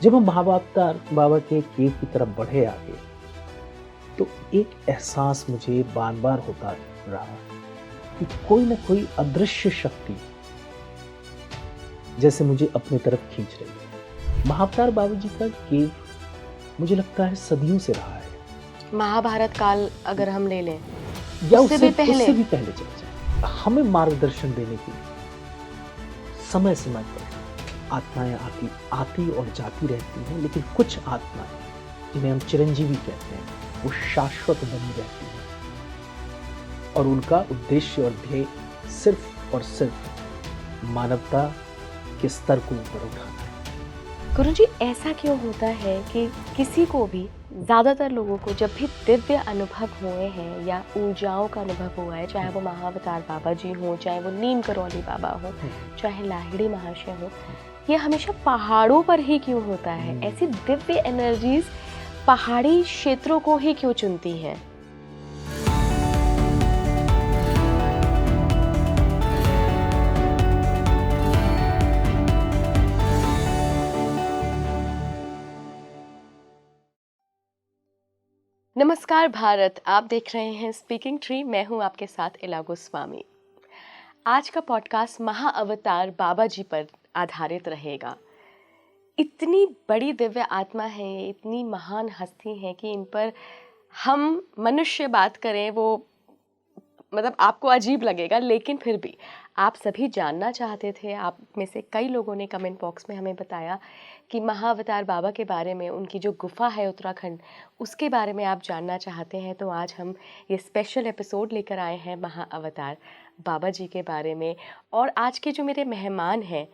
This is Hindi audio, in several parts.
जब हम महाअवतार बाबा के केव की तरफ बढ़े आगे, तो एक एहसास मुझे बार बार होता रहा कि कोई ना कोई अदृश्य शक्ति जैसे मुझे अपनी तरफ खींच रही है। महाअवतार बाबा जी का केव मुझे लगता है सदियों से रहा है। महाभारत काल अगर हम ले लें या उससे भी पहले चले जाए, हमें मार्गदर्शन देने के लिए समय समय पर आत्माएं आती और जाती रहती हैं, लेकिन कुछ आत्माएं जिन्हें हम चिरंजीवी कहते हैं, वो शाश्वत बनी रहती हैं और उनका उद्देश्य और ध्येय सिर्फ और सिर्फ मानवता के स्तर को ऊपर उठाना है। गुरुजी, ऐसा क्यों होता है कि किसी को भी, ज़्यादातर लोगों को जब भी दिव्य अनुभव हुए हैं या ऊर्जाओं का अनुभव हुआ है, चाहे वो महाअवतार बाबा जी हों, चाहे वो नीम करौली बाबा हो, चाहे लाहिड़ी महाशय हो, ये हमेशा पहाड़ों पर ही क्यों होता है? ऐसी दिव्य एनर्जीज पहाड़ी क्षेत्रों को ही क्यों चुनती हैं? नमस्कार भारत, आप देख रहे हैं स्पीकिंग ट्री। मैं हूं आपके साथ इला गोस्वामी। आज का पॉडकास्ट महाअवतार बाबा जी पर आधारित रहेगा। इतनी बड़ी दिव्य आत्मा है, इतनी महान हस्ती है कि इन पर हम मनुष्य बात करें वो मतलब आपको अजीब लगेगा, लेकिन फिर भी आप सभी जानना चाहते थे। आप में से कई लोगों ने कमेंट बॉक्स में हमें बताया कि महाअवतार बाबा के बारे में, उनकी जो गुफा है उत्तराखंड, उसके बारे में आप जानना चाहते हैं। तो आज हम ये स्पेशल एपिसोड लेकर आए हैं महाअवतार बाबा जी के बारे में। और आज के जो मेरे मेहमान हैं,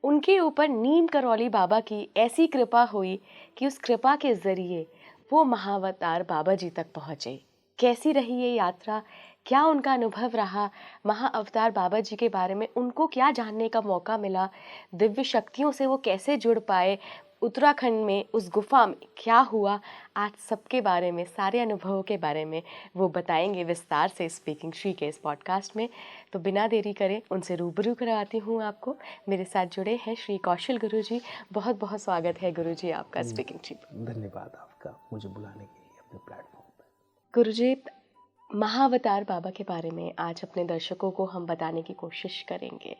उनके ऊपर नीम करौली बाबा की ऐसी कृपा हुई कि उस कृपा के ज़रिए वो महाअवतार बाबा जी तक पहुँचे। कैसी रही ये यात्रा, क्या उनका अनुभव रहा, महाअवतार बाबा जी के बारे में उनको क्या जानने का मौका मिला, दिव्य शक्तियों से वो कैसे जुड़ पाए, उत्तराखंड में उस गुफा में क्या हुआ, आज सबके बारे में, सारे अनुभवों के बारे में वो बताएंगे विस्तार से स्पीकिंग श्री के इस पॉडकास्ट में। तो बिना देरी करें उनसे रूबरू करवाती हूँ आपको। मेरे साथ जुड़े हैं श्री कौशल गुरु जी। बहुत बहुत स्वागत है गुरु जी आपका स्पीकिंग ट्री पर। धन्यवाद आपका मुझे बुलाने के लिए अपने प्लेटफॉर्म पर। गुरु जी, महाअवतार बाबा के बारे में आज अपने दर्शकों को हम बताने की कोशिश करेंगे।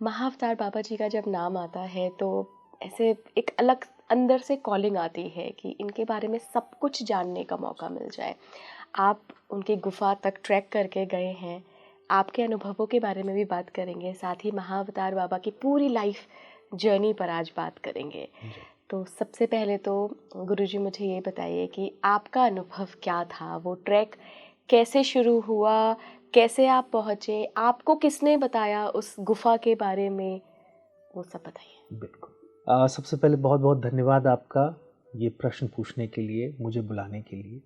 महाअवतार बाबा जी का जब नाम आता है तो ऐसे एक अलग अंदर से कॉलिंग आती है कि इनके बारे में सब कुछ जानने का मौका मिल जाए। आप उनकी गुफा तक ट्रैक करके गए हैं, आपके अनुभवों के बारे में भी बात करेंगे, साथ ही महाअवतार बाबा की पूरी लाइफ जर्नी पर आज बात करेंगे। तो सबसे पहले तो गुरुजी मुझे ये बताइए कि आपका अनुभव क्या था, वो ट्रैक कैसे शुरू हुआ, कैसे आप पहुँचे, आपको किसने बताया उस गुफा के बारे में, वो सब बताइए। बिल्कुल। सबसे पहले बहुत बहुत धन्यवाद आपका ये प्रश्न पूछने के लिए, मुझे बुलाने के लिए।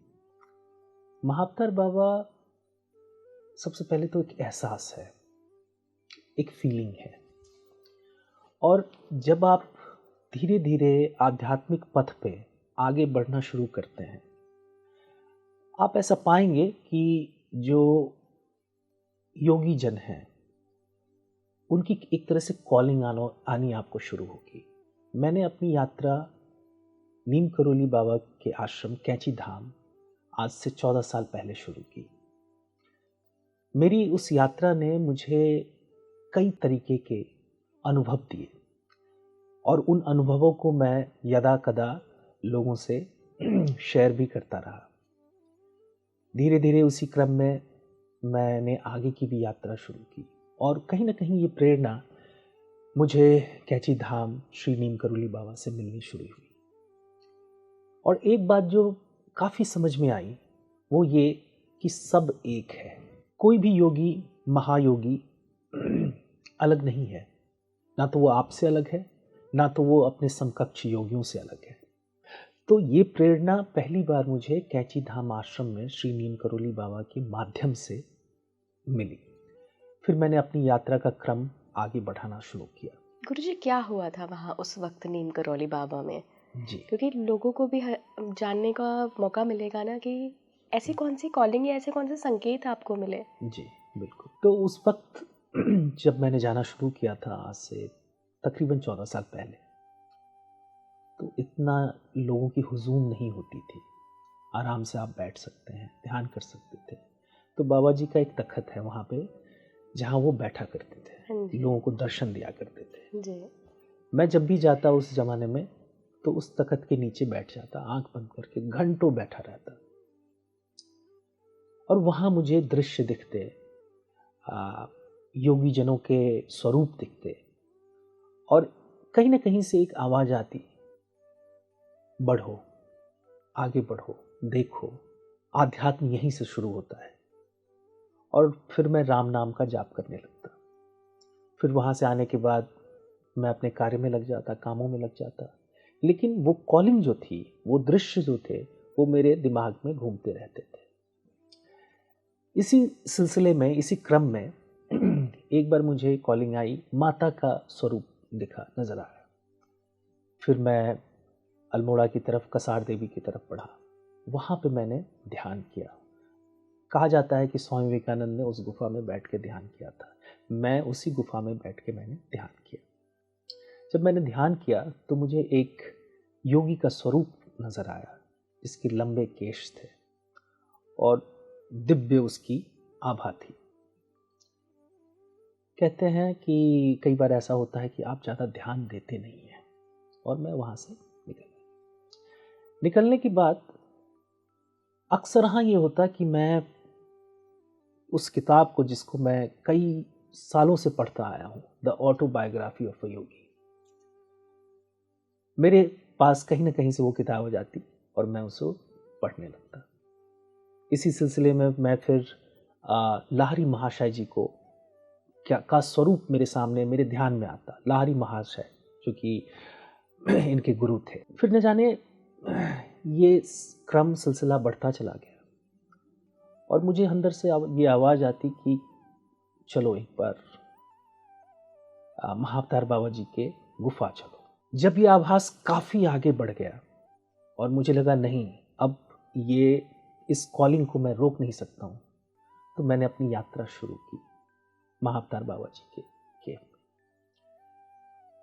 महाअवतार बाबा सबसे पहले तो एक एहसास है, एक फीलिंग है। और जब आप धीरे धीरे आध्यात्मिक पथ पे आगे बढ़ना शुरू करते हैं, आप ऐसा पाएंगे कि जो योगी जन हैं, उनकी एक तरह से कॉलिंग आनी आपको शुरू होगी। मैंने अपनी यात्रा नीम करौली बाबा के आश्रम कैंची धाम आज से 14 साल पहले शुरू की। मेरी उस यात्रा ने मुझे कई तरीके के अनुभव दिए और उन अनुभवों को मैं यदा कदा लोगों से शेयर भी करता रहा। धीरे धीरे उसी क्रम में मैंने आगे की भी यात्रा शुरू की और कहीं ना कहीं ये प्रेरणा मुझे कैंची धाम श्री नीम करौली बाबा से मिलनी शुरू हुई। और एक बात जो काफ़ी समझ में आई वो ये कि सब एक है। कोई भी योगी, महायोगी अलग नहीं है। ना तो वो आपसे अलग है, ना तो वो अपने समकक्ष योगियों से अलग है। तो ये प्रेरणा पहली बार मुझे कैंची धाम आश्रम में श्री नीम करौली बाबा के माध्यम से मिली। फिर मैंने अपनी यात्रा का क्रम आगे बढ़ाना शुरू किया। गुरुजी, क्या हुआ था वहाँ उस वक्त नीम करौली बाबा में? जी, क्योंकि लोगों को भी जानने का मौका मिलेगा ना कि ऐसी कौन सी कॉलिंग या ऐसे कौन से संकेत आपको मिले। जी बिल्कुल। तो उस वक्त जब मैंने जाना शुरू किया था, आज से तकरीबन 14 साल पहले, तो इतना लोगों की हुजूम नहीं होती थी, आराम से आप बैठ सकते हैं, ध्यान कर सकते थे। तो बाबा जी का एक तखत है वहाँ पे, जहाँ वो बैठा करते थे, हाँ जी। लोगों को दर्शन दिया करते थे। जी। मैं जब भी जाता उस ज़माने में, तो उस तखत के नीचे बैठ जाता, आँख बंद करके घंटों बैठा रहता। और वहाँ मुझे दृश्य दिखते, योगी जनों के स्वरूप दिखते, और कहीं न कहीं से एक आवाज़ आती, बढ़ो, आगे बढ़ो, देखो, आध्यात्म यहीं से शुरू होता है। और फिर मैं राम नाम का जाप करने लगता। फिर वहाँ से आने के बाद मैं अपने कार्य में लग जाता, कामों में लग जाता। लेकिन वो कॉलिंग जो थी, वो दृश्य जो थे, वो मेरे दिमाग में घूमते रहते थे। इसी सिलसिले में, इसी क्रम में एक बार मुझे कॉलिंग आई, माता का स्वरूप दिखा, नजर आया। फिर मैं अल्मोड़ा की तरफ, कसार देवी की तरफ बढ़ा। वहाँ पे मैंने ध्यान किया। कहा जाता है कि स्वामी विवेकानंद ने उस गुफा में बैठ के ध्यान किया था। मैं उसी गुफा में बैठ के मैंने ध्यान किया। जब मैंने ध्यान किया तो मुझे एक योगी का स्वरूप नजर आया, जिसके लंबे केश थे और दिव्य उसकी आभा थी। कहते हैं कि कई बार ऐसा होता है कि आप ज़्यादा ध्यान देते नहीं हैं, और मैं वहाँ से निकलने के बाद अक्सर हाँ ये होता कि मैं उस किताब को, जिसको मैं कई सालों से पढ़ता आया हूँ, द ऑटोबायोग्राफी ऑफ अ योगी, मेरे पास कहीं ना कहीं से वो किताब हो जाती और मैं उसे पढ़ने लगता। इसी सिलसिले में मैं फिर लाहिरी महाशय जी को का स्वरूप मेरे सामने, मेरे ध्यान में आता। लाहिरी महाशय जो कि इनके गुरु थे। फिर न जाने ये क्रम सिलसिला बढ़ता चला गया, और मुझे अंदर से ये आवाज़ आती कि चलो एक बार महाअवतार बाबा जी के गुफा चलो। जब ये आभास काफ़ी आगे बढ़ गया और मुझे लगा नहीं, अब ये इस कॉलिंग को मैं रोक नहीं सकता हूँ, तो मैंने अपनी यात्रा शुरू की महाअवतार बाबा जी के केव में।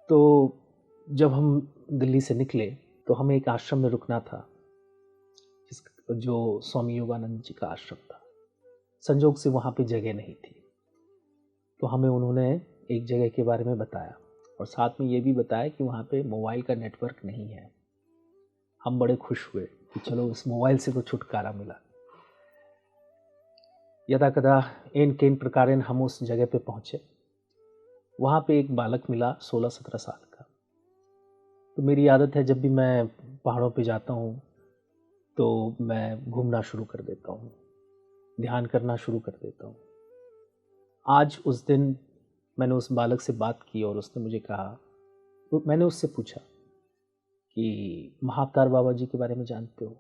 तो जब हम दिल्ली से निकले तो हमें एक आश्रम में रुकना था, जो स्वामी योगानंद जी का आश्रम था। संजोग से वहाँ पे जगह नहीं थी, तो हमें उन्होंने एक जगह के बारे में बताया, और साथ में ये भी बताया कि वहाँ पे मोबाइल का नेटवर्क नहीं है। हम बड़े खुश हुए कि चलो इस मोबाइल से तो छुटकारा मिला। यदा कदा एन केन प्रकारेण हम उस जगह पे पहुँचे। वहाँ पे एक बालक मिला 16-17 साल का। तो मेरी आदत है, जब भी मैं पहाड़ों पे जाता हूँ तो मैं घूमना शुरू कर देता हूँ, ध्यान करना शुरू कर देता हूँ। आज उस दिन मैंने उस बालक से बात की और उसने मुझे कहा, तो मैंने उससे पूछा कि महाअवतार बाबा जी के बारे में जानते हो?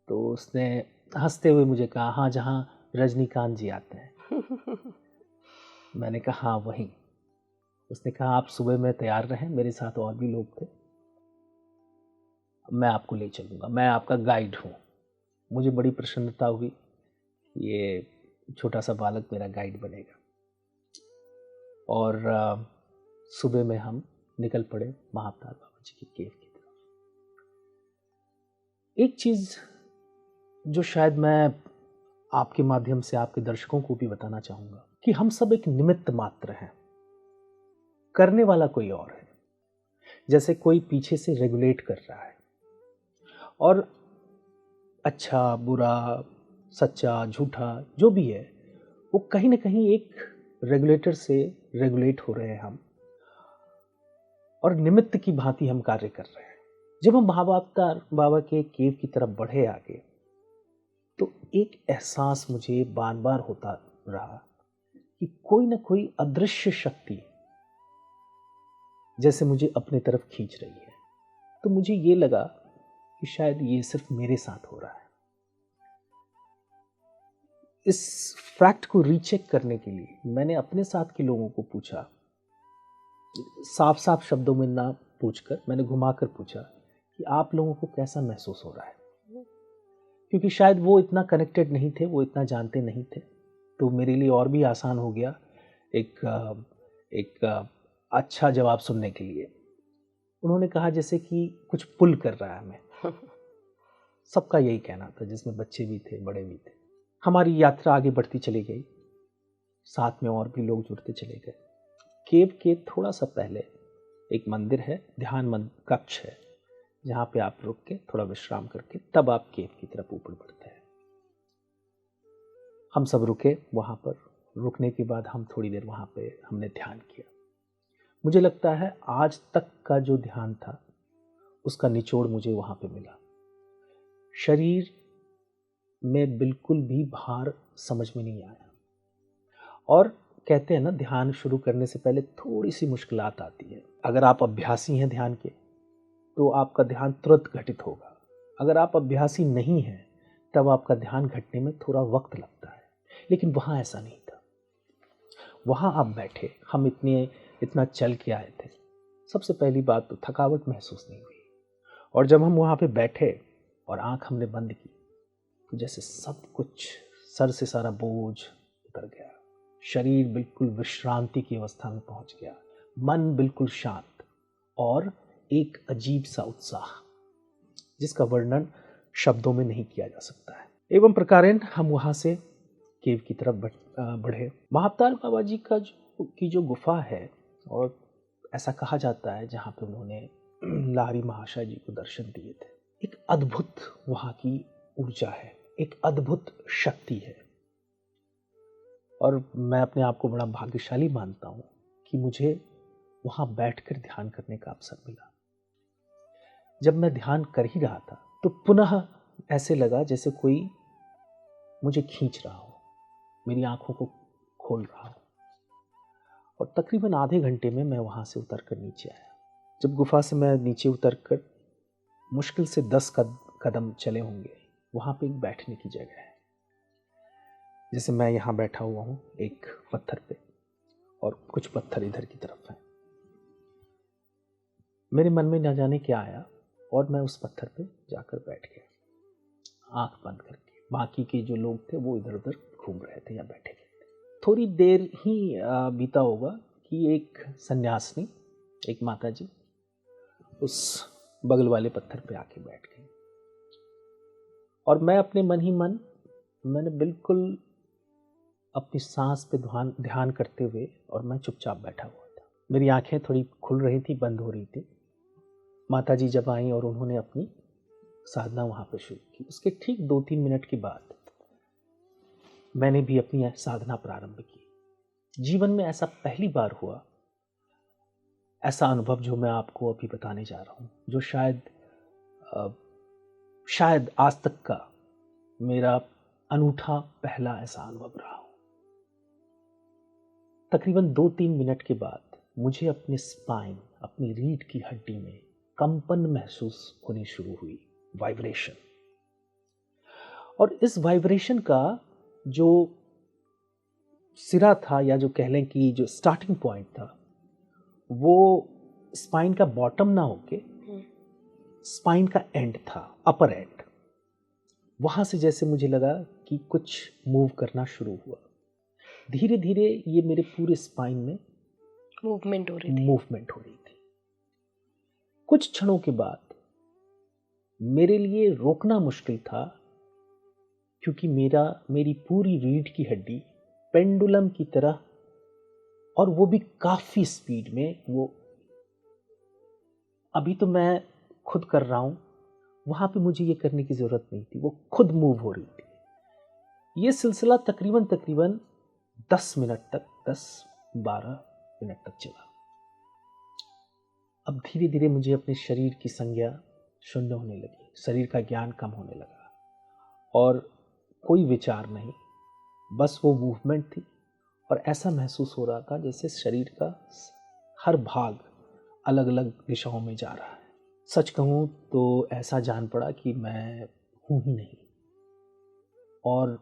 तो उसने हंसते हुए मुझे कहा, हाँ, जहाँ रजनीकांत जी आते हैं। मैंने कहा हाँ वहीं। उसने कहा आप सुबह में तैयार रहें, मेरे साथ और भी लोग थे, मैं आपको ले चलूँगा, मैं आपका गाइड हूँ। मुझे बड़ी प्रसन्नता हुई, ये छोटा सा बालक मेरा गाइड बनेगा। और सुबह में हम निकल पड़े महाअवतार बाबा जी की केव की तरफ। एक चीज़ जो शायद मैं आपके माध्यम से आपके दर्शकों को भी बताना चाहूँगा कि हम सब एक निमित्त मात्र हैं, करने वाला कोई और है। जैसे कोई पीछे से रेगुलेट कर रहा है, और अच्छा बुरा, सच्चा झूठा जो भी है, वो कहीं ना कहीं एक रेगुलेटर से रेगुलेट हो रहे हैं हम, और निमित्त की भांति हम कार्य कर रहे हैं। जब हम महाअवतार बाबा के केव की तरफ बढ़े आगे, तो एक एहसास मुझे बार बार होता रहा कि कोई ना कोई अदृश्य शक्ति जैसे मुझे अपने तरफ खींच रही है। तो मुझे ये लगा कि शायद ये सिर्फ मेरे साथ हो रहा है। इस फैक्ट को रीचेक करने के लिए मैंने अपने साथ के लोगों को पूछा, साफ साफ शब्दों में ना पूछकर मैंने घुमाकर पूछा कि आप लोगों को कैसा महसूस हो रहा है, क्योंकि शायद वो इतना कनेक्टेड नहीं थे, वो इतना जानते नहीं थे। तो मेरे लिए और भी आसान हो गया एक अच्छा जवाब सुनने के लिए। उन्होंने कहा जैसे कि कुछ पुल कर रहा है हमें। सबका यही कहना था, जिसमें बच्चे भी थे, बड़े भी थे। हमारी यात्रा आगे बढ़ती चली गई, साथ में और भी लोग जुड़ते चले गए। केव के थोड़ा सा पहले एक मंदिर है, ध्यान कक्ष है, जहाँ पे आप रुक के थोड़ा विश्राम करके तब आप केव की तरफ ऊपर बढ़ते हैं। हम सब रुके वहाँ पर। रुकने के बाद हम थोड़ी देर वहाँ पे हमने ध्यान किया। मुझे लगता है आज तक का जो ध्यान था उसका निचोड़ मुझे वहाँ पे मिला। शरीर में बिल्कुल भी भार समझ में नहीं आया। और कहते हैं ना, ध्यान शुरू करने से पहले थोड़ी सी मुश्किलात आती है। अगर आप अभ्यासी हैं ध्यान के तो आपका ध्यान तुरंत घटित होगा। अगर आप अभ्यासी नहीं हैं तब आपका ध्यान घटने में थोड़ा वक्त लगता है। लेकिन वहाँ ऐसा नहीं था। वहाँ आप बैठे, हम इतना चल के आए थे। सबसे पहली बात तो थकावट महसूस नहीं हुई। और जब हम वहाँ पे बैठे और आँख हमने बंद की तो जैसे सब कुछ, सर से सारा बोझ उतर गया। शरीर बिल्कुल विश्रांति की अवस्था में पहुँच गया। मन बिल्कुल शांत और एक अजीब सा उत्साह, जिसका वर्णन शब्दों में नहीं किया जा सकता है। एवं प्रकारेण हम वहाँ से केव की तरफ बढ़े। महाअवतार बाबा जी की जो गुफा है, और ऐसा कहा जाता है जहाँ पे उन्होंने लाहिरी महाशय जी को दर्शन दिए थे, एक अद्भुत वहाँ की ऊर्जा है, एक अद्भुत शक्ति है। और मैं अपने आप को बड़ा भाग्यशाली मानता हूँ कि मुझे वहाँ बैठकर ध्यान करने का अवसर मिला। जब मैं ध्यान कर ही रहा था तो पुनः ऐसे लगा जैसे कोई मुझे खींच रहा हो, मेरी आंखों को खोल रहा हो। और तकरीबन आधे घंटे में मैं वहाँ से उतरकर नीचे आया। जब गुफा से मैं नीचे उतरकर मुश्किल से 10 कदम चले होंगे, वहाँ पे एक बैठने की जगह है। जैसे मैं यहाँ बैठा हुआ हूँ एक पत्थर पे, और कुछ पत्थर इधर की तरफ हैं। मेरे मन में न जाने क्या आया और मैं उस पत्थर पे जाकर बैठ गया, आंख बंद करके। बाकी के जो लोग थे वो इधर उधर घूम रहे थे या बैठे थे। थोड़ी देर ही बीता होगा कि एक सन्यासिनी, एक माता जी, उस बगल वाले पत्थर पे आके बैठ गई। और मैं अपने मन ही मन, मैंने बिल्कुल अपनी सांस पे ध्यान करते हुए, और मैं चुपचाप बैठा हुआ था। मेरी आंखें थोड़ी खुल रही थी, बंद हो रही थी। माता जी जब आई और उन्होंने अपनी साधना वहाँ पर शुरू की, उसके ठीक 2-3 मिनट के बाद मैंने भी अपनी साधना प्रारंभ की। जीवन में ऐसा पहली बार हुआ, ऐसा अनुभव जो मैं आपको अभी बताने जा रहा हूँ, जो शायद आज तक का मेरा अनूठा पहला ऐसा अनुभव रहा हो। तकरीबन 2-3 मिनट के बाद मुझे अपने स्पाइन, अपनी रीढ़ की हड्डी में कंपन महसूस होनी शुरू हुई, वाइब्रेशन। और इस वाइब्रेशन का जो सिरा था, या जो कह लें कि जो स्टार्टिंग पॉइंट था, वो स्पाइन का बॉटम ना होके स्पाइन का एंड था, अपर एंड। वहां से जैसे मुझे लगा कि कुछ मूव करना शुरू हुआ। धीरे धीरे ये मेरे पूरे स्पाइन में मूवमेंट हो रही थी। कुछ क्षणों के बाद मेरे लिए रोकना मुश्किल था, क्योंकि मेरी पूरी रीढ़ की हड्डी पेंडुलम की तरह, और वो भी काफी स्पीड में, वो अभी तो मैं खुद कर रहा हूं, वहां पे मुझे ये करने की जरूरत नहीं थी, वो खुद मूव हो रही थी। ये सिलसिला तकरीबन 10-12 मिनट तक चला। अब धीरे धीरे मुझे अपने शरीर की संज्ञा शून्य होने लगी, शरीर का ज्ञान कम होने लगा, और कोई विचार नहीं, बस वो मूवमेंट थी। और ऐसा महसूस हो रहा था जैसे शरीर का हर भाग अलग अलग दिशाओं में जा रहा है। सच कहूँ तो ऐसा जान पड़ा कि मैं हूँ ही नहीं, और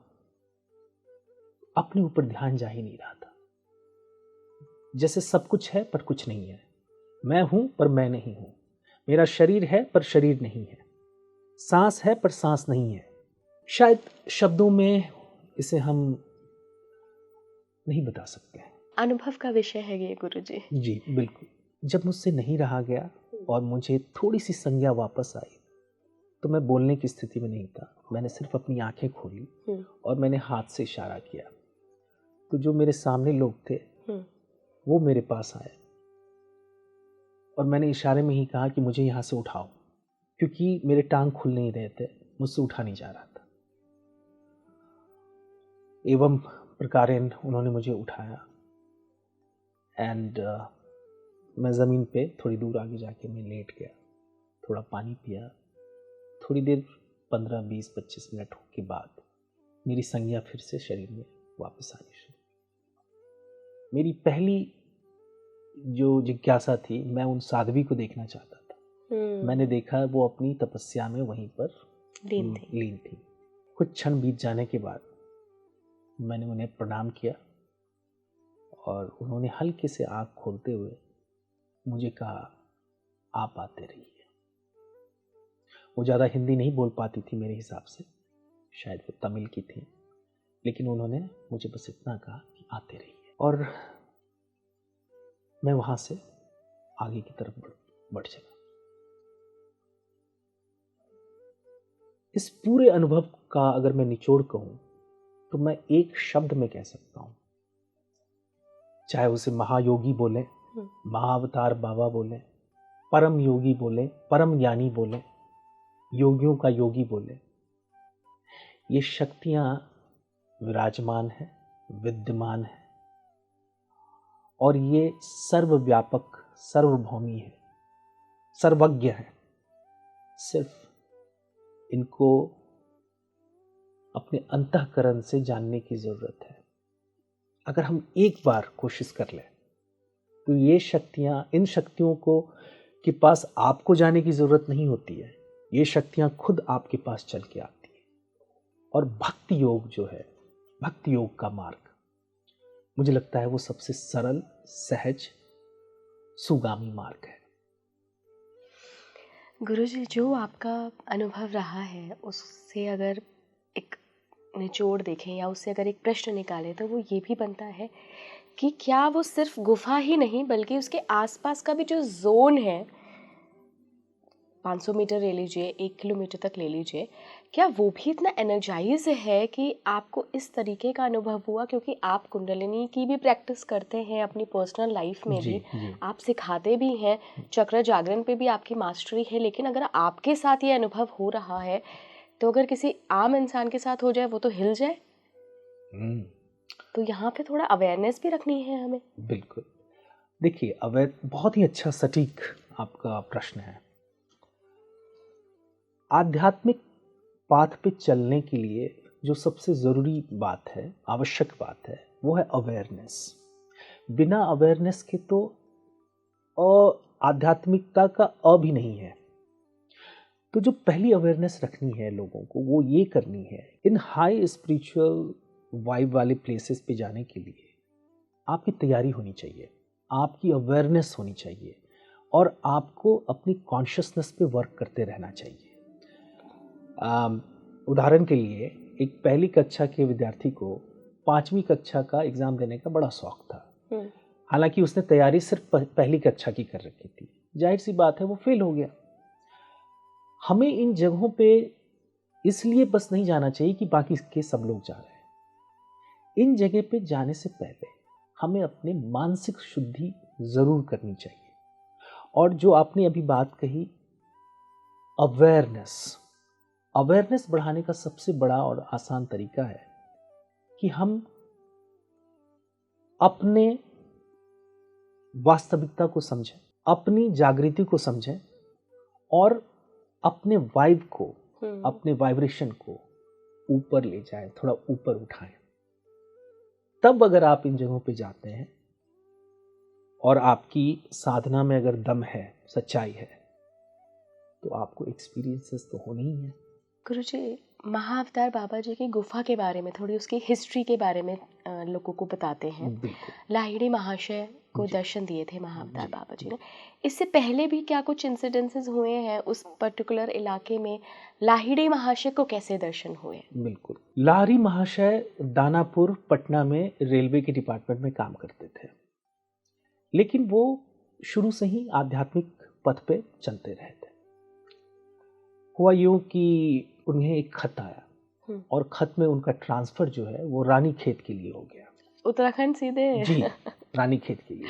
अपने ऊपर ध्यान जा ही नहीं रहा था। जैसे सब कुछ है पर कुछ नहीं है, मैं हूं पर मैं नहीं हूं, मेरा शरीर है पर शरीर नहीं है, सांस है पर सांस नहीं है। शायद शब्दों में इसे हम नहीं बता सकते हैं। अनुभव का विषय है ये गुरुजी। जी बिल्कुल। जब मुझसे नहीं रहा गया और मुझे थोड़ी सी संज्ञा वापस आई तो मैं बोलने की स्थिति में नहीं था। मैंने सिर्फ अपनी आंखें खोली और मैंने हाथ से इशारा किया। तो जो मेरे सामने लोग थे वो मेरे पास आए और मैंने इशारे में ही कहा कि मुझे यहाँ से उठाओ, क्योंकि मेरे टांग खुल नहीं रहे थे, मुझसे उठा नहीं जा रहा था। एवं प्रकारेण उन्होंने मुझे उठाया एंड मैं ज़मीन पे थोड़ी दूर आगे जाके मैं लेट गया, थोड़ा पानी पिया। थोड़ी देर 15-20-25 मिनट के बाद मेरी संज्ञा फिर से शरीर में वापस आनी शुरू। मेरी पहली जो जिज्ञासा थी, मैं उन साध्वी को देखना चाहता था। मैंने देखा वो अपनी तपस्या में वहीं पर लीन थी। कुछ क्षण बीत जाने के बाद मैंने उन्हें प्रणाम किया और उन्होंने हल्के से आँख खोलते हुए मुझे कहा, आप आते रहिए। वो ज़्यादा हिंदी नहीं बोल पाती थी मेरे हिसाब से, शायद वो तमिल की थी, लेकिन उन्होंने मुझे बस इतना कहा कि आते रहिए। और मैं वहाँ से आगे की तरफ बढ़ चला। इस पूरे अनुभव का अगर मैं निचोड़ कहूँ तो मैं एक शब्द में कह सकता हूँ, चाहे उसे महायोगी बोले, महाअवतार बाबा बोले, परम योगी बोले, परम ज्ञानी बोले, योगियों का योगी बोले, ये शक्तियां विराजमान है, विद्यमान है और ये सर्वव्यापक, सर्वभौमी है, सर्वज्ञ है। सिर्फ इनको अपने अंतःकरण से जानने की जरूरत है। अगर हम एक बार कोशिश कर लें तो ये शक्तियां, इन शक्तियों को के पास आपको जाने की जरूरत नहीं होती है, ये शक्तियां खुद आपके पास चल के आती हैं। और भक्ति योग जो है, भक्ति योग का मार्ग, मुझे लगता है वो सबसे सरल, सहज, सुगामी मार्ग है। गुरुजी, जो आपका अनुभव रहा है उससे अगर एक निचोड़ देखें या उससे अगर एक प्रश्न निकालें तो वो ये भी बनता है कि क्या वो सिर्फ गुफा ही नहीं बल्कि उसके आसपास का भी जो जोन है, 500 मीटर ले लीजिए, 1 किलोमीटर तक ले लीजिए, क्या वो भी इतना एनर्जाइज है कि आपको इस तरीके का अनुभव हुआ? क्योंकि आप कुंडलिनी की भी प्रैक्टिस करते हैं अपनी पर्सनल लाइफ में भी, आप सिखाते भी हैं, चक्र जागरण पे भी आपकी मास्टरी है, लेकिन अगर आपके साथ ये अनुभव हो रहा है तो अगर किसी आम इंसान के साथ हो जाए वो तो हिल जाए। तो यहाँ पे थोड़ा अवेयरनेस भी रखनी है हमें। बिल्कुल। देखिए, बहुत ही अच्छा सटीक आपका प्रश्न है। आध्यात्मिक पाथ पे चलने के लिए जो सबसे ज़रूरी बात है, आवश्यक बात है, वो है अवेयरनेस। बिना अवेयरनेस के तो आध्यात्मिकता का अ भी नहीं है। तो जो पहली अवेयरनेस रखनी है लोगों को, वो ये करनी है, इन हाई स्पिरिचुअल वाइब वाले प्लेसेस पे जाने के लिए आपकी तैयारी होनी चाहिए, आपकी अवेयरनेस होनी चाहिए और आपको अपनी कॉन्शियसनेस पे वर्क करते रहना चाहिए। उदाहरण के लिए, एक पहली कक्षा के विद्यार्थी को 5वीं कक्षा का एग्ज़ाम देने का बड़ा शौक था। हालांकि उसने तैयारी सिर्फ पहली कक्षा की कर रखी थी। जाहिर सी बात है वो फेल हो गया। हमें इन जगहों पे इसलिए बस नहीं जाना चाहिए कि बाकी के सब लोग जा रहे हैं। इन जगह पे जाने से पहले हमें अपने मानसिक शुद्धि ज़रूर करनी चाहिए। और जो आपने अभी बात कही, अवेयरनेस बढ़ाने का सबसे बड़ा और आसान तरीका है कि हम अपने वास्तविकता को समझें, अपनी जागृति को समझें और अपने वाइब को, अपने वाइब्रेशन को ऊपर ले जाएं, थोड़ा ऊपर उठाएं। तब अगर आप इन जगहों पे जाते हैं और आपकी साधना में अगर दम है, सच्चाई है, तो आपको एक्सपीरियंसेस तो होने ही है। गुरुजी, महाअवतार बाबा जी की गुफा के बारे में, थोड़ी उसकी हिस्ट्री के बारे में लोगों को बताते हैं। लाहिड़ी महाशय को दर्शन दिए थे महाअवतार बाबा जी ने। इससे पहले भी क्या कुछ इंसिडेंसेस हुए हैं उस पर्टिकुलर इलाके में? लाहिड़ी महाशय को कैसे दर्शन हुए? बिल्कुल। लाहिड़ी महाशय दानापुर, पटना में रेलवे के डिपार्टमेंट में काम करते थे, लेकिन वो शुरू से ही आध्यात्मिक पथ पे चलते रहे थे। हुआ यूं कि उन्हें एक खत आया और खत में उनका ट्रांसफर जो है वो रानीखेत के लिए हो गया। उत्तराखंड सीधे? जी, रानीखेत के लिए।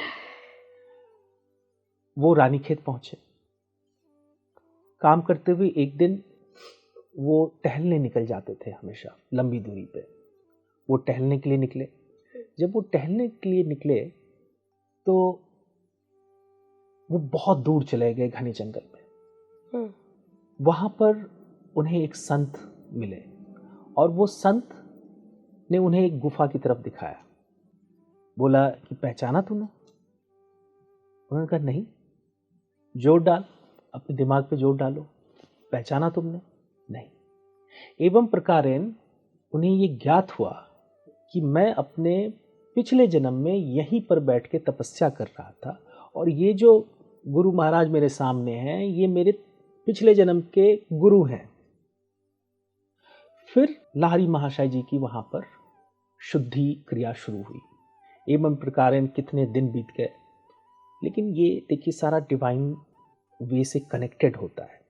वो रानीखेत पहुंचे। काम करते हुए एक दिन वो टहलने निकल जाते थे, हमेशा लंबी दूरी पे वो टहलने के लिए निकले। जब वो टहलने के लिए निकले तो वो बहुत दूर चले गए घने जंगल में। वहां पर उन्हें एक संत मिले और वो संत ने उन्हें एक गुफा की तरफ दिखाया। बोला कि पहचाना तूने? उन्होंने कहा नहीं। जोर डाल, अपने दिमाग पे जोर डालो, पहचाना तुमने? नहीं। एवं प्रकारेण उन्हें ये ज्ञात हुआ कि मैं अपने पिछले जन्म में यहीं पर बैठ के तपस्या कर रहा था और ये जो गुरु महाराज मेरे सामने हैं ये मेरे पिछले जन्म के गुरु हैं। फिर लाहिड़ी महाशय जी की वहां पर शुद्धि क्रिया शुरू हुई। एवं प्रकारेण कितने दिन बीत गए, लेकिन ये देखिए सारा डिवाइन वे से कनेक्टेड होता है।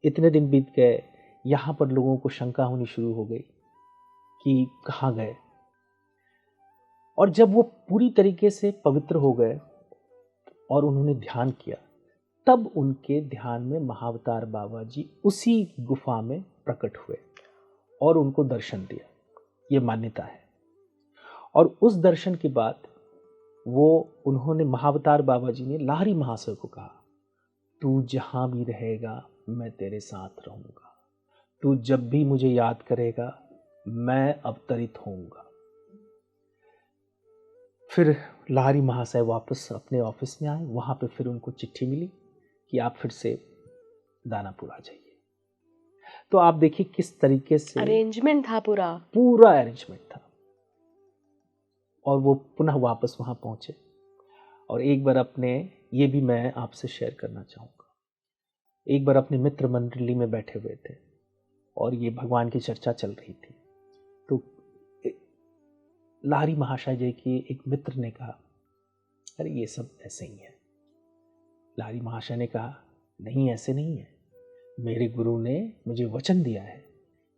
इतने दिन बीत गए, यहाँ पर लोगों को शंका होनी शुरू हो गई कि कहाँ गए। और जब वो पूरी तरीके से पवित्र हो गए और उन्होंने ध्यान किया, तब उनके ध्यान में महाअवतार बाबा जी उसी गुफा में प्रकट हुए और उनको दर्शन दिया। ये मान्यता है। और उस दर्शन के बाद उन्होंने महाअवतार बाबा जी ने लाहिड़ी महाशय को कहा, तू जहां भी रहेगा मैं तेरे साथ रहूंगा, तू जब भी मुझे याद करेगा मैं अवतरित होऊंगा। फिर लाहिड़ी महाशय वापस अपने ऑफिस में आए। वहां पे फिर उनको चिट्ठी मिली कि आप फिर से दानापुर आ जाइए। तो आप देखिए किस तरीके से अरेंजमेंट था, पूरा अरेंजमेंट था। और वो पुनः वापस वहां पहुंचे। और एक बार ये भी मैं आपसे शेयर करना चाहूंगा। एक बार अपने मित्र मंडली में बैठे हुए थे और ये भगवान की चर्चा चल रही थी, तो लाहिड़ी महाशय जी के एक मित्र ने कहा, अरे ये सब ऐसे ही है। लाहिड़ी महाशय ने कहा, नहीं ऐसे नहीं है, मेरे गुरु ने मुझे वचन दिया है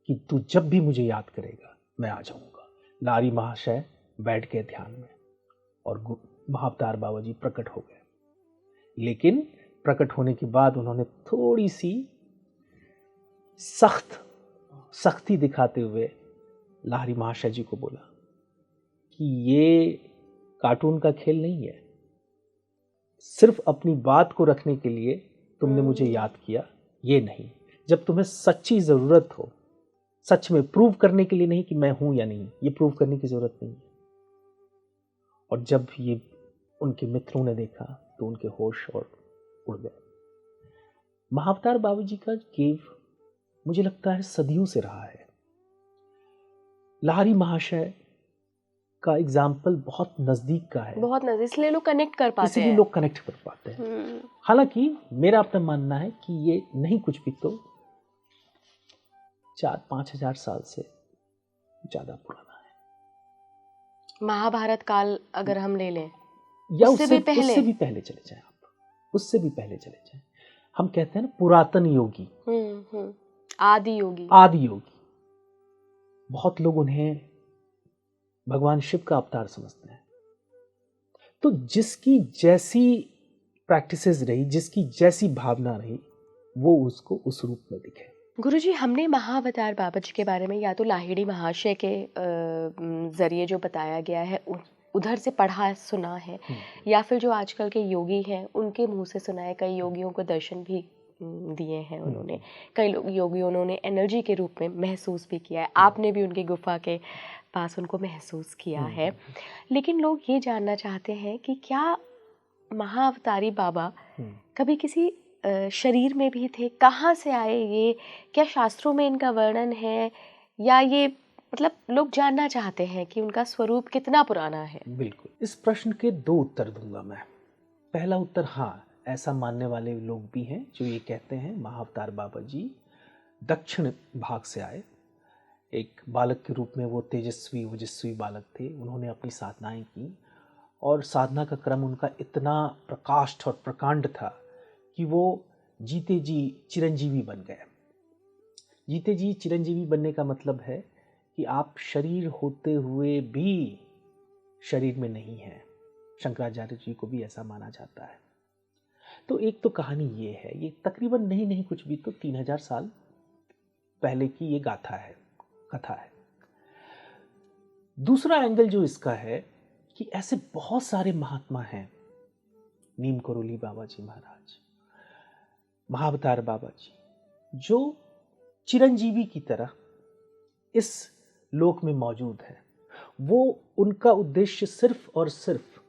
कि तू जब भी मुझे याद करेगा मैं आ जाऊंगा। लाहिड़ी महाशय बैठ गए ध्यान में और महाअवतार बाबा जी प्रकट हो गए। लेकिन प्रकट होने के बाद उन्होंने थोड़ी सी सख्ती दिखाते हुए लाहिड़ी महाशय जी को बोला कि ये कार्टून का खेल नहीं है। सिर्फ अपनी बात को रखने के लिए तुमने मुझे याद किया, ये नहीं। जब तुम्हें सच्ची जरूरत हो, सच में प्रूव करने के लिए नहीं कि मैं हूं या नहीं, ये प्रूव करने की जरूरत नहीं है। और जब ये उनके मित्रों ने देखा तो उनके होश और उड़ गए। महाअवतार बाबा जी का केव मुझे लगता है सदियों से रहा है। लाहिड़ी महाशय का एग्जाम्पल बहुत नजदीक का है, बहुत नजदीक, इसलिए लोग कनेक्ट कर पाते हैं। इसलिए लोग कनेक्ट कर पाते हैं। हालांकि मेरा अपना मानना है कि ये नहीं कुछ भी तो 4-5 हजार साल से ज्यादा पुराना है। महाभारत काल अगर हम ले लें या उससे भी पहले चले जाएं आप, उससे भी पहले चले जाएं। हम कहते हैं ना पुरातन योगी, आदि योगी। बहुत लोग उन्हें भगवान शिव का अवतार समझते हैं। तो जिसकी जैसी प्रैक्टिसेस रही, जिसकी जैसी भावना रही, वो उसको उस रूप में दिखे। गुरुजी, हमने महाअवतार बाबा जी के बारे में या तो लाहिड़ी महाशय के जरिए जो बताया गया है उधर से पढ़ा सुना है, या फिर जो आजकल के योगी हैं उनके मुंह से सुना है। कई योगियों को दर्शन भी दिए हैं उन्होंने, कई योगियों उन्होंने एनर्जी के रूप में महसूस भी किया है। आपने भी उनकी गुफा के पास उनको महसूस किया है। लेकिन लोग ये जानना चाहते हैं कि क्या महाअवतारी बाबा कभी किसी शरीर में भी थे? कहाँ से आए ये? क्या शास्त्रों में इनका वर्णन है, या ये मतलब लोग जानना चाहते हैं कि उनका स्वरूप कितना पुराना है? बिल्कुल, इस प्रश्न के 2 उत्तर दूंगा मैं। पहला उत्तर, हाँ, ऐसा मानने वाले लोग भी हैं जो ये कहते हैं महाअवतार बाबा जी दक्षिण भाग से आए। एक बालक के रूप में वो तेजस्वी ओजस्वी बालक थे। उन्होंने अपनी साधनाएं की और साधना का क्रम उनका इतना प्रकाष्ठ और प्रकांड था कि वो जीते जी चिरंजीवी बन गए। जीते जी चिरंजीवी बनने का मतलब है कि आप शरीर होते हुए भी शरीर में नहीं हैं। शंकराचार्य जी को भी ऐसा माना जाता है। तो एक तो कहानी ये है, ये तकरीबन नहीं कुछ भी तो 3000 साल पहले की ये गाथा है, कथा है। दूसरा एंगल जो इसका है कि ऐसे बहुत सारे महात्मा हैं, नीम करोली बाबा जी महाराज, महाअवतार बाबा जी, जो चिरंजीवी की तरह इस लोक में मौजूद है। वो उनका उद्देश्य सिर्फ और सिर्फ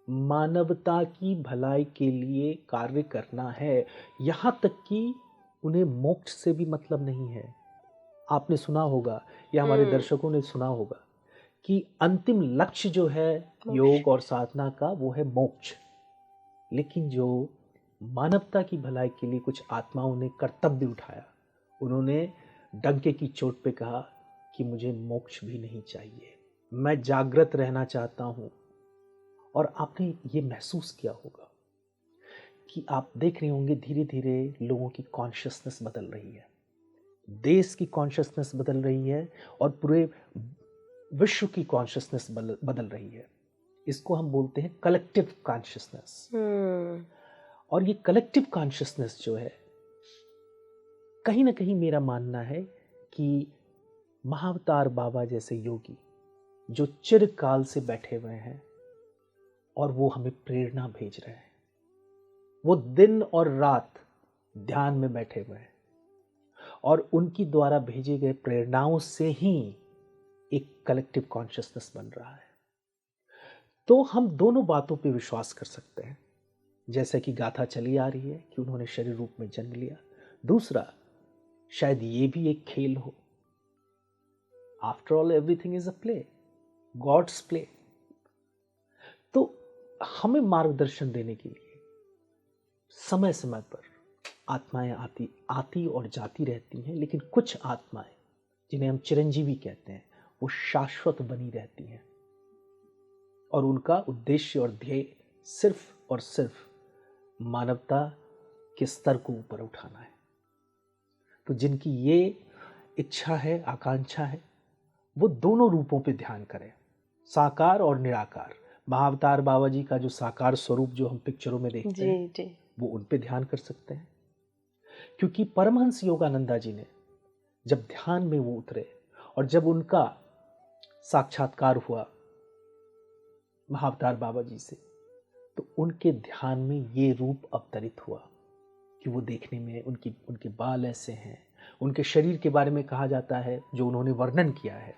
मानवता की भलाई के लिए कार्य करना है। यहां तक कि उन्हें मोक्ष से भी मतलब नहीं है। आपने सुना होगा या हमारे दर्शकों ने सुना होगा कि अंतिम लक्ष्य जो है योग और साधना का वो है मोक्ष। लेकिन जो मानवता की भलाई के लिए कुछ आत्माओं ने कर्तव्य उठाया, उन्होंने डंके की चोट पे कहा कि मुझे मोक्ष भी नहीं चाहिए, मैं जागृत रहना चाहता हूं। और आपने ये महसूस किया होगा कि आप देख रहे होंगे धीरे धीरे लोगों की कॉन्शियसनेस बदल रही है, देश की कॉन्शियसनेस बदल रही है और पूरे विश्व की कॉन्शियसनेस बदल रही है। इसको हम बोलते हैं कलेक्टिव कॉन्शियसनेस। और ये कलेक्टिव कॉन्शियसनेस जो है, कहीं ना कहीं मेरा मानना है कि महाअवतार बाबा जैसे योगी जो चिरकाल से बैठे हुए हैं और वो हमें प्रेरणा भेज रहे हैं, वो दिन और रात ध्यान में बैठे हुए हैं और उनकी द्वारा भेजे गए प्रेरणाओं से ही एक कलेक्टिव कॉन्शियसनेस बन रहा है। तो हम दोनों बातों पे विश्वास कर सकते हैं, जैसे कि गाथा चली आ रही है कि उन्होंने शरीर रूप में जन्म लिया। दूसरा, शायद ये भी एक खेल हो। After all everything is a play, God's play. तो हमें मार्गदर्शन देने के लिए समय समय पर आत्माएं आती और जाती रहती हैं, लेकिन कुछ आत्माएं जिन्हें हम चिरंजीवी कहते हैं वो शाश्वत बनी रहती हैं और उनका उद्देश्य और ध्येय सिर्फ और सिर्फ मानवता के स्तर को ऊपर उठाना है। तो जिनकी ये इच्छा है, आकांक्षा है, वो दोनों रूपों पे ध्यान करें, साकार और निराकार। महाअवतार बाबा जी का जो साकार स्वरूप जो हम पिक्चरों में देखते हैं वो उन पे ध्यान कर सकते हैं, क्योंकि परमहंस योगानंदा जी ने जब ध्यान में वो उतरे और जब उनका साक्षात्कार हुआ महाअवतार बाबा जी से, तो उनके ध्यान में ये रूप अवतरित हुआ कि वो देखने में उनके बाल ऐसे हैं। उनके शरीर के बारे में कहा जाता है, जो उन्होंने वर्णन किया है,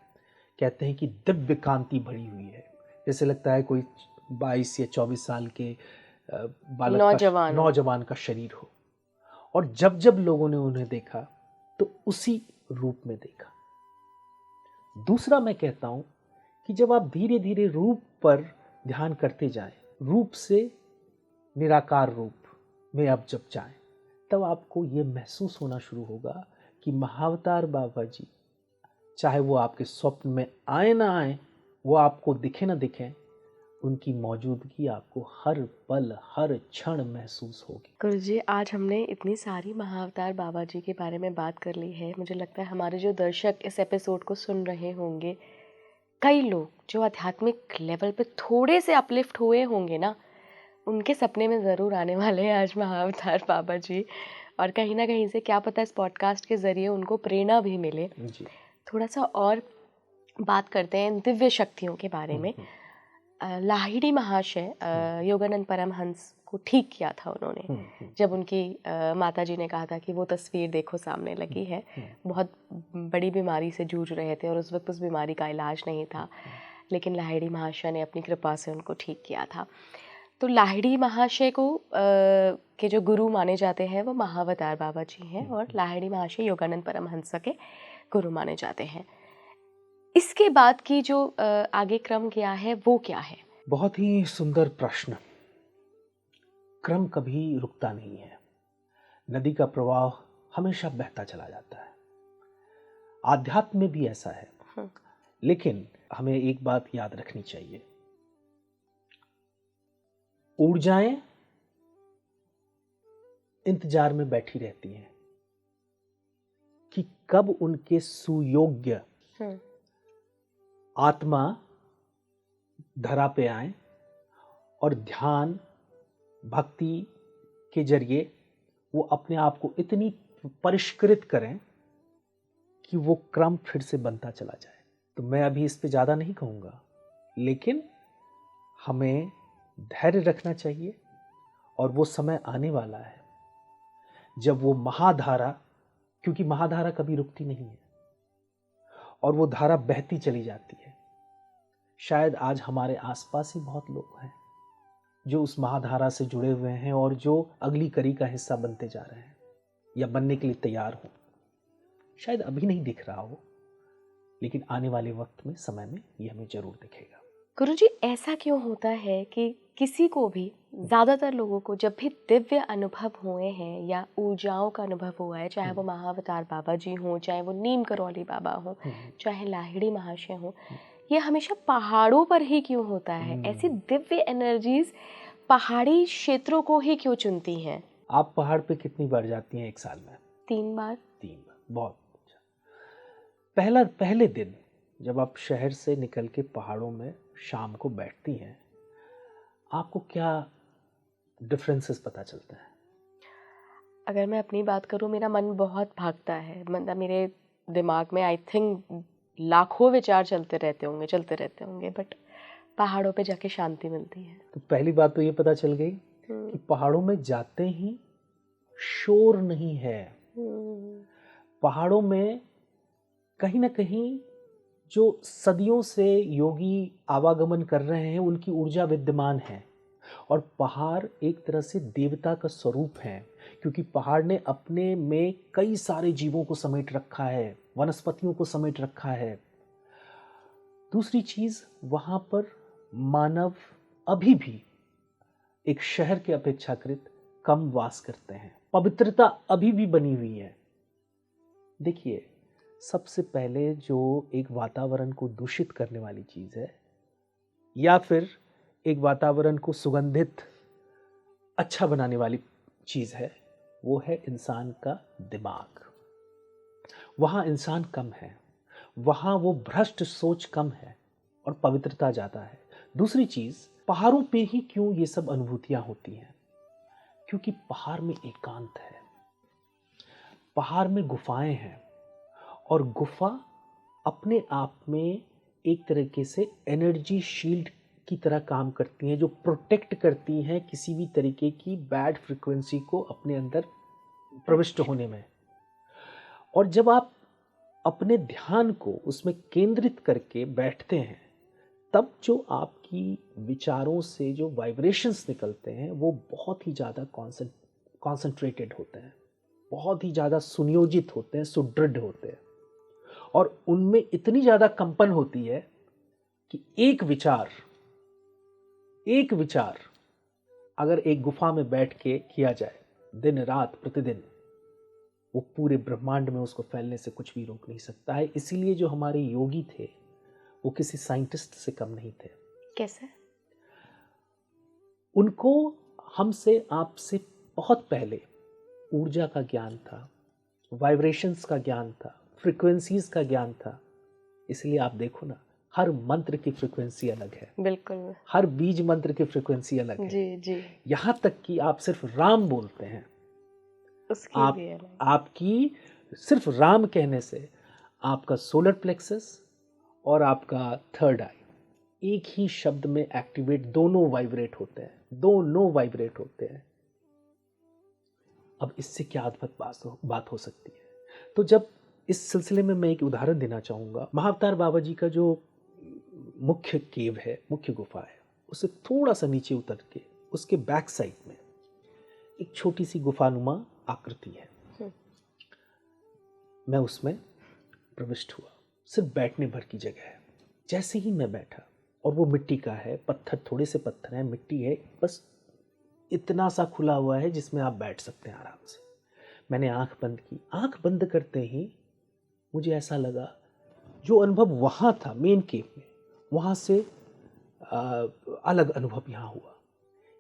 कहते हैं कि दिव्य कांति भरी हुई है, जैसे लगता है कोई 22 या 24 साल के बालक नौजवान का शरीर हो। और जब जब लोगों ने उन्हें देखा तो उसी रूप में देखा। दूसरा, मैं कहता हूं कि जब आप धीरे धीरे रूप पर ध्यान करते जाएं, रूप से निराकार रूप में आप जब जाएं, तब आपको यह महसूस होना शुरू होगा कि महाअवतार बाबा जी, चाहे वो आपके स्वप्न में आए ना आए, वो आपको दिखे ना दिखे, उनकी मौजूदगी आपको हर पल हर क्षण महसूस होगी। गुरुजी, आज हमने इतनी सारी महाअवतार बाबा जी के बारे में बात कर ली है। मुझे लगता है हमारे जो दर्शक इस एपिसोड को सुन रहे होंगे, कई लोग जो आध्यात्मिक लेवल पे थोड़े से अपलिफ्ट हुए होंगे ना, उनके सपने में ज़रूर आने वाले हैं आज महाअवतार बाबा जी। और कहीं ना कहीं से क्या पता इस पॉडकास्ट के ज़रिए उनको प्रेरणा भी मिले। जी। थोड़ा सा और बात करते हैं दिव्य शक्तियों के बारे में। लाहिड़ी महाशय योगानंद परमहंस को ठीक किया था उन्होंने, जब उनकी माता जी ने कहा था कि वो तस्वीर देखो सामने लगी है। बहुत बड़ी बीमारी से जूझ रहे थे और उस वक्त उस बीमारी का इलाज नहीं था, लेकिन लाहिड़ी महाशय ने अपनी कृपा से उनको ठीक किया था। तो लाहिड़ी महाशय को के जो गुरु माने जाते हैं वो महाअवतार बाबा जी हैं, और लाहिड़ी महाशय योगानंद परमहंस के गुरु माने जाते हैं। इसके बाद की जो आगे क्रम क्या है वो क्या है? बहुत ही सुंदर प्रश्न। क्रम कभी रुकता नहीं है, नदी का प्रवाह हमेशा बहता चला जाता है। आध्यात्म में भी ऐसा है। लेकिन हमें एक बात याद रखनी चाहिए, ऊर्जाएं इंतजार में बैठी रहती हैं कि कब उनके सुयोग्य आत्मा धरा पे आए और ध्यान भक्ति के जरिए वो अपने आप को इतनी परिष्कृत करें कि वो क्रम फिर से बनता चला जाए। तो मैं अभी इस पे ज़्यादा नहीं कहूँगा, लेकिन हमें धैर्य रखना चाहिए और वो समय आने वाला है जब वो महाधारा, क्योंकि महाधारा कभी रुकती नहीं है और वो धारा बहती चली जाती है। शायद आज हमारे आसपास ही बहुत लोग हैं जो उस महाधारा से जुड़े हुए हैं और जो अगली कड़ी का हिस्सा बनते जा रहे हैं या बनने के लिए तैयार हो। शायद अभी नहीं दिख रहा हो, लेकिन आने वाले वक्त में, समय में ये हमें जरूर दिखेगा। गुरुजी, ऐसा क्यों होता है कि किसी को भी, ज़्यादातर लोगों को जब भी दिव्य अनुभव हुए हैं या ऊर्जाओं का अनुभव हुआ है, चाहे वो महाअवतार बाबा जी हों, चाहे वो नीम करौली बाबा हों, चाहे लाहिड़ी महाशय हों, ये हमेशा पहाड़ों पर ही क्यों होता है? ऐसी दिव्य एनर्जीज पहाड़ी क्षेत्रों को ही क्यों चुनती हैं? आप पहाड़ पे कितनी बार जाती हैं एक साल में? 3 बार। 3 बार, बहुत अच्छा। पहले दिन जब आप शहर से निकल के पहाड़ों में शाम को बैठती हैं, आपको क्या डिफरेंसेस पता चलता है? अगर मैं अपनी बात करूं, मेरा मन बहुत भागता है, मतलब मेरे दिमाग में आई थिंक लाखों विचार चलते रहते होंगे, बट पहाड़ों पे जाके शांति मिलती है। तो पहली बात तो ये पता चल गई कि पहाड़ों में जाते ही शोर नहीं है। पहाड़ों में कहीं ना कहीं जो सदियों से योगी आवागमन कर रहे हैं, उनकी ऊर्जा विद्यमान है। और पहाड़ एक तरह से देवता का स्वरूप है, क्योंकि पहाड़ ने अपने में कई सारे जीवों को समेट रखा है, वनस्पतियों को समेट रखा है। दूसरी चीज, वहां पर मानव अभी भी एक शहर के अपेक्षाकृत कम वास करते हैं। पवित्रता अभी भी बनी हुई है। देखिए, सबसे पहले जो एक वातावरण को दूषित करने वाली चीज है, या फिर एक वातावरण को सुगंधित अच्छा बनाने वाली चीज है, वो है इंसान का दिमाग। वहां इंसान कम है, वहां वो भ्रष्ट सोच कम है और पवित्रता ज्यादा है। दूसरी चीज, पहाड़ों पे ही क्यों ये सब अनुभूतियां होती हैं? क्योंकि पहाड़ में एकांत है, पहाड़ में गुफाएं हैं, और गुफा अपने आप में एक तरीके से एनर्जी शील्ड की तरह काम करती हैं, जो प्रोटेक्ट करती हैं किसी भी तरीके की बैड फ्रीक्वेंसी को अपने अंदर प्रविष्ट होने में। और जब आप अपने ध्यान को उसमें केंद्रित करके बैठते हैं, तब जो आपकी विचारों से जो वाइब्रेशंस निकलते हैं वो बहुत ही ज़्यादा कॉन्सेंट्रेटेड होते हैं, बहुत ही ज़्यादा सुनियोजित होते हैं, सुदृढ़ होते हैं, और उनमें इतनी ज़्यादा कंपन होती है कि एक विचार अगर एक गुफा में बैठ के किया जाए दिन रात प्रतिदिन, वो पूरे ब्रह्मांड में उसको फैलने से कुछ भी रोक नहीं सकता है। इसीलिए जो हमारे योगी थे वो किसी साइंटिस्ट से कम नहीं थे। कैसे? उनको हमसे, आपसे बहुत पहले ऊर्जा का ज्ञान था, वाइब्रेशंस का ज्ञान था, फ्रीक्वेंसीज का ज्ञान था। इसलिए आप देखो ना, हर मंत्र की फ्रीक्वेंसी अलग है। बिल्कुल। हर बीज मंत्र की फ्रीक्वेंसी अलग है। जी जी। यहाँ तक कि आप सिर्फ राम बोलते हैं, उसकी भी अलग। आपकी सिर्फ राम कहने से आपका सोलर प्लेक्सस और आपका थर्ड आई एक ही शब्द में एक्टिवेट, दोनों वाइब्रेट होते हैं। अब इससे क्या अद्भुत बात हो सकती है? तो जब इस सिलसिले में मैं एक उदाहरण देना चाहूँगा। महाअवतार बाबा जी का जो मुख्य केव है, मुख्य गुफा है, उससे थोड़ा सा नीचे उतर के उसके बैक साइड में एक छोटी सी गुफानुमा आकृति है। मैं उसमें प्रविष्ट हुआ। सिर्फ बैठने भर की जगह है। जैसे ही मैं बैठा, और वो मिट्टी का है, पत्थर, थोड़े से पत्थर हैं, मिट्टी है, बस इतना सा खुला हुआ है जिसमें आप बैठ सकते हैं आराम से। मैंने आंख बंद की। आंख बंद करते ही मुझे ऐसा लगा, जो अनुभव वहाँ था मेन केव में, वहाँ से अलग अनुभव यहाँ हुआ।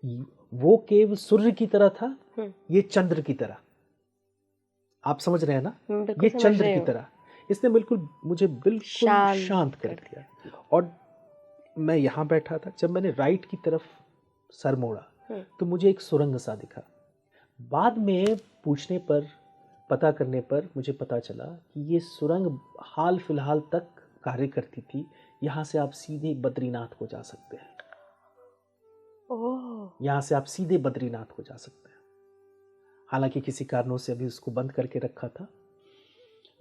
वो केव सूर्य की तरह था, हम्म। ये चंद्र की तरह। आप समझ रहे हैं ना? बिल्कुल ये समझ चंद्र रही की हूँ। तरह इसने मुझे बिल्कुल शांत कर दिया। और मैं यहाँ बैठा था, जब मैंने राइट की तरफ सर मोड़ा तो मुझे एक सुरंग सा दिखा। बाद में पूछने पर, पता करने पर मुझे पता चला कि ये सुरंग हाल फिलहाल तक कार्य करती थी। यहाँ से आप सीधे बद्रीनाथ को जा सकते हैं। ओह, यहाँ से आप सीधे बद्रीनाथ को जा सकते हैं। हालांकि किसी कारणों से अभी उसको बंद करके रखा था,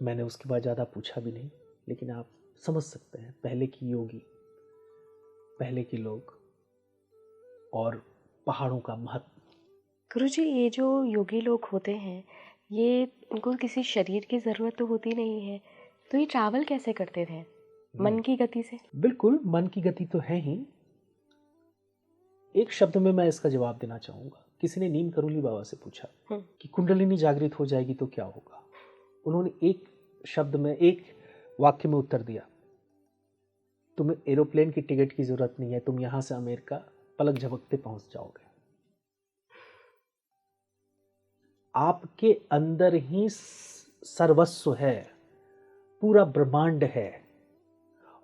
मैंने उसके बाद ज़्यादा पूछा भी नहीं। लेकिन आप समझ सकते हैं, पहले की योगी, पहले के लोग और पहाड़ों का महत्व। गुरुजी, ये जो योगी लोग होते हैं, ये इनको किसी शरीर की ज़रूरत तो होती नहीं है, तो ये ट्रैवल कैसे करते थे मन की गति से? बिल्कुल, मन की गति तो है ही। एक शब्द में मैं इसका जवाब देना चाहूँगा। किसी ने नीम करोली बाबा से पूछा कि कुंडलिनी जागृत हो जाएगी तो क्या होगा। उन्होंने एक शब्द में, एक वाक्य में उत्तर दिया, तुम्हें एरोप्लेन की टिकट की जरूरत नहीं है, तुम यहां से अमेरिका पलक झपकते पहुंच जाओगे। आपके अंदर ही सर्वस्व है, पूरा ब्रह्मांड है।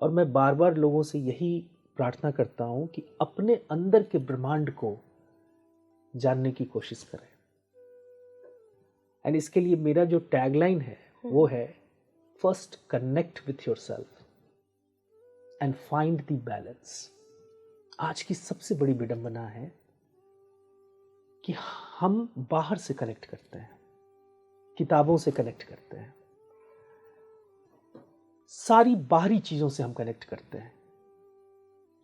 और मैं बार बार लोगों से यही प्रार्थना करता हूं कि अपने अंदर के ब्रह्मांड को जानने की कोशिश करें। एंड इसके लिए मेरा जो टैगलाइन है वो है, first connect with yourself and find the balance. आज की सबसे बड़ी विडंबना है कि हम बाहर से कनेक्ट करते हैं, किताबों से कनेक्ट करते हैं, सारी बाहरी चीजों से हम कनेक्ट करते हैं।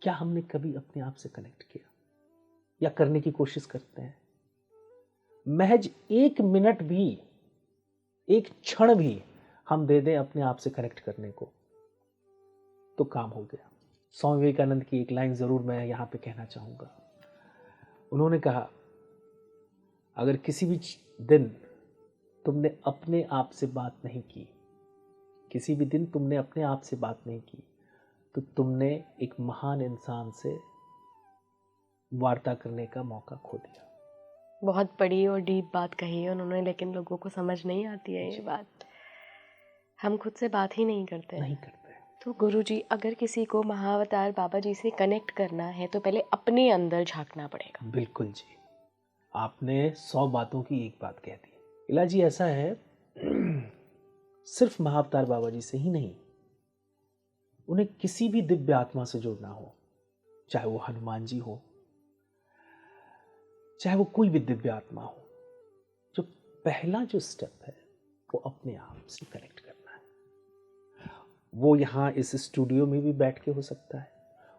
क्या हमने कभी अपने आप से कनेक्ट किया या करने की कोशिश करते हैं? महज एक मिनट भी, एक क्षण भी हम दे दें अपने आप से कनेक्ट करने को, तो काम हो गया। स्वामी विवेकानंद की एक लाइन जरूर मैं यहां पे कहना चाहूंगा। उन्होंने कहा, अगर किसी भी दिन तुमने अपने आप से बात नहीं की, किसी भी दिन तुमने अपने आप से बात नहीं की, तो तुमने एक महान इंसान से वार्ता करने का मौका खो दिया। बहुत बड़ी और डीप बात कही है उन्होंने, लेकिन लोगों को समझ नहीं आती है ये बात। हम खुद से बात ही नहीं करते। नहीं करते। तो गुरुजी, अगर किसी को महाअवतार बाबा जी से कनेक्ट करना है तो पहले अपने अंदर झांकना पड़ेगा। बिल्कुल जी, आपने 100 बातों की एक बात कह दी। इला जी, ऐसा है, सिर्फ महाअवतार बाबा जी से ही नहीं, उन्हें किसी भी दिव्य आत्मा से जुड़ना हो, चाहे वो हनुमान जी हो, चाहे वो कोई भी दिव्य आत्मा हो, जो पहला जो स्टेप है वो अपने आप से कनेक्ट करना है। वो यहाँ इस स्टूडियो में भी बैठ के हो सकता है,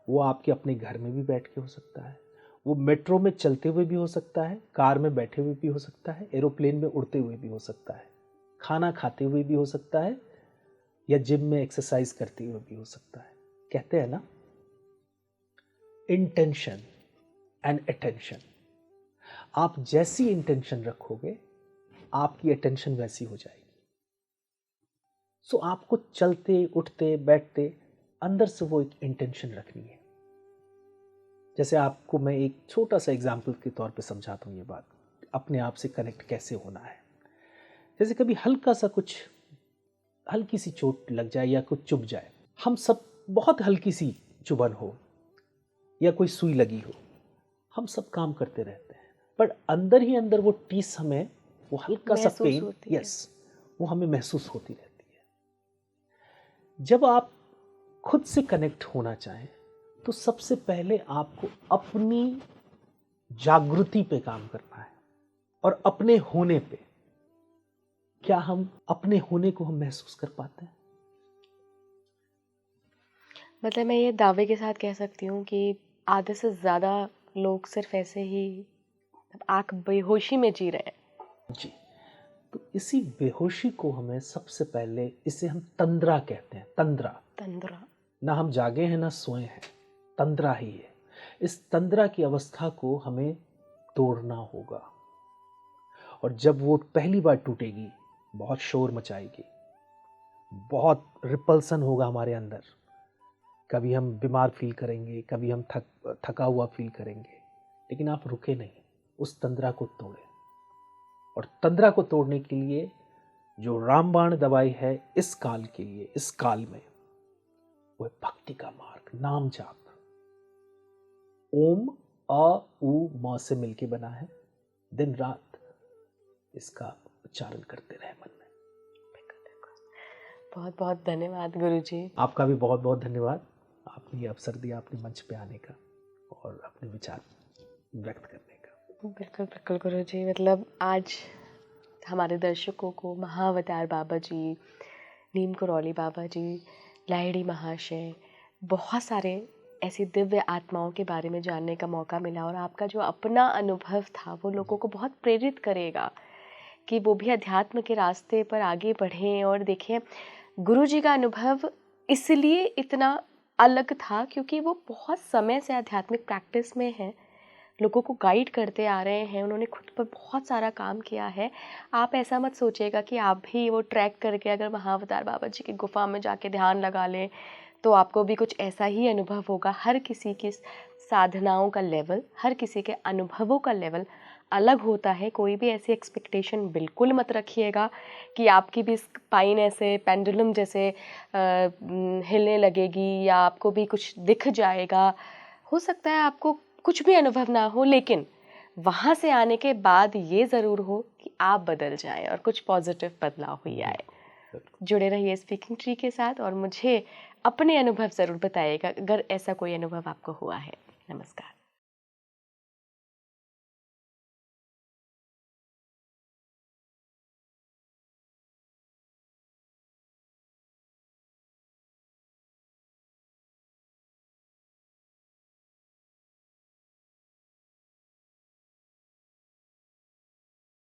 वो आपके अपने घर में भी बैठ के हो सकता है, वो मेट्रो में चलते हुए भी हो सकता है, कार में बैठे हुए भी हो सकता है, एरोप्लेन में उड़ते हुए भी हो सकता है, खाना खाते हुए भी हो सकता है, या जिम में एक्सरसाइज करते हुए भी हो सकता है। कहते हैं ना, इंटेंशन एंड अटेंशन। आप जैसी इंटेंशन रखोगे, आपकी अटेंशन वैसी हो जाएगी। सो आपको चलते उठते बैठते अंदर से वो एक इंटेंशन रखनी है। जैसे आपको मैं एक छोटा सा एग्जाम्पल के तौर पे समझाता हूँ ये बात, अपने आप से कनेक्ट कैसे होना है। जैसे कभी हल्का सा कुछ, हल्की सी चोट लग जाए या कुछ चुभ जाए, हम सब, बहुत हल्की सी चुभन हो या कोई सुई लगी हो, हम सब काम करते रहते हैं, पर अंदर ही अंदर वो टीस हमें, वो हल्का सा पेन, यस, वो हमें महसूस होती रहती है। जब आप खुद से कनेक्ट होना चाहें तो सबसे पहले आपको अपनी जागृति पे काम करना है और अपने होने पे। क्या हम अपने होने को हम महसूस कर पाते हैं? मतलब मैं ये दावे के साथ कह सकती हूँ कि आधे से ज़्यादा लोग सिर्फ ऐसे ही आंख बेहोशी में जी रहे हैं। जी, तो इसी बेहोशी को हमें सबसे पहले, इसे हम तंद्रा कहते हैं। तंद्रा, तंद्रा, ना हम जागे हैं ना सोए हैं, तंद्रा ही है। इस तंद्रा की अवस्था को हमें तोड़ना होगा, और जब वो पहली बार टूटेगी, बहुत शोर मचाएगी, बहुत रिपल्सन होगा हमारे अंदर। कभी हम बीमार फील करेंगे, कभी हम थका हुआ फील करेंगे, लेकिन आप रुके नहीं, उस तंद्रा को तोड़े। और तंद्रा को तोड़ने के लिए जो रामबाण दवाई है इस काल के लिए, इस काल में, वो है भक्ति का मार्ग, नाम जाप। ओम अ उ म से मिलके बना है। दिन रात इसका उच्चारण करते रहे मन में। बहुत बहुत धन्यवाद गुरुजी। आपका भी बहुत बहुत धन्यवाद, आपने ये अवसर दिया अपने मंच पे आने का और अपने विचार व्यक्त करने का। बिल्कुल बिल्कुल गुरुजी, मतलब आज हमारे दर्शकों को महाअवतार बाबा जी, नीम करौली बाबा जी, लाहिड़ी महाशय, बहुत सारे ऐसी दिव्य आत्माओं के बारे में जानने का मौका मिला। और आपका जो अपना अनुभव था वो लोगों को बहुत प्रेरित करेगा कि वो भी अध्यात्म के रास्ते पर आगे बढ़ें। और देखिए, गुरुजी का अनुभव इसलिए इतना अलग था क्योंकि वो बहुत समय से आध्यात्मिक प्रैक्टिस में हैं, लोगों को गाइड करते आ रहे हैं, उन्होंने खुद पर बहुत सारा काम किया है। आप ऐसा मत सोचिएगा कि आप भी वो ट्रैक करके अगर महाअवतार बाबा जी की गुफा में जाके ध्यान लगा लें तो आपको भी कुछ ऐसा ही अनुभव होगा। हर किसी की साधनाओं का लेवल, हर किसी के अनुभवों का लेवल अलग होता है। कोई भी ऐसी एक्सपेक्टेशन बिल्कुल मत रखिएगा कि आपकी भी स्पाइन ऐसे पेंडुलम जैसे हिलने लगेगी या आपको भी कुछ दिख जाएगा। हो सकता है आपको कुछ भी अनुभव ना हो, लेकिन वहाँ से आने के बाद ये ज़रूर हो कि आप बदल जाएं और कुछ पॉजिटिव बदलाव ही आए। जुड़े रहिए स्पीकिंग ट्री के साथ और मुझे अपने अनुभव ज़रूर बताइएगा अगर ऐसा कोई अनुभव आपको हुआ है। नमस्कार।